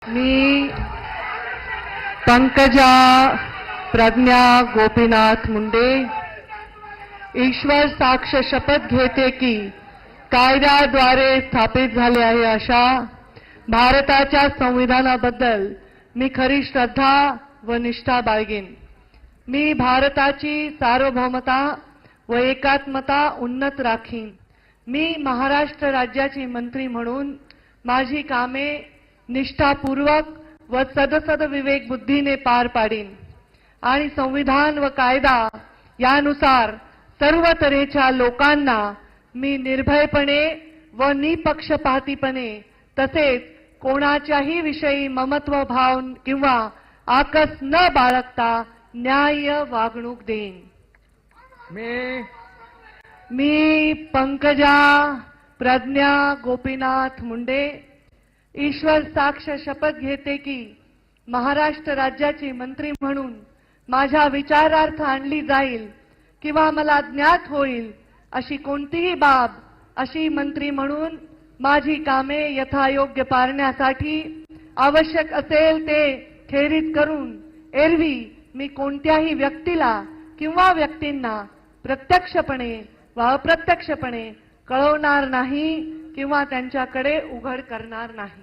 मी पंकजा प्रज्ञा गोपीनाथ मुंडे ईश्वर साक्ष शपथ घेते की कायद्याद्वारे स्थापित झाले आहे अशा भारताच्या संविधानाबद्दल मी खरी श्रद्धा व निष्ठा बाळगेन। मी भारताची सार्वभौमता व एकात्मता उन्नत राखीन। मी महाराष्ट्र राज्याची मंत्री म्हणून माझी कामे निष्ठापूर्वक व सदसद विवेक बुद्धीने पार पाडीन आणि संविधान व कायदा यानुसार सर्व तऱ्हेच्या लोकांना मी निर्भयपणे व निपक्षपातीपणे तसेच कोणाच्याही विषयी ममत्व भाव किंवा आकस न बाळगता न्याय्य वागणूक देईन। मी पंकजा प्रज्ञा गोपीनाथ मुंडे ईश्वर साक्ष शपथ घेते की महाराष्ट्र राज्याची मंत्री म्हणून माझ्या विचारार्थ आणली जाईल किंवा मला ज्ञात होईल अशी कोणतीही बाब अशी मंत्री म्हणून माझी कामे यथायोग्य पारण्यासाठी आवश्यक असेल ते खेरीत करून एरवी मी कोणत्याही व्यक्तीला किंवा व्यक्तींना प्रत्यक्षपणे व अप्रत्यक्षपणे कळवणार नाही किंवा त्यांच्याकडे उघड करणार नाही।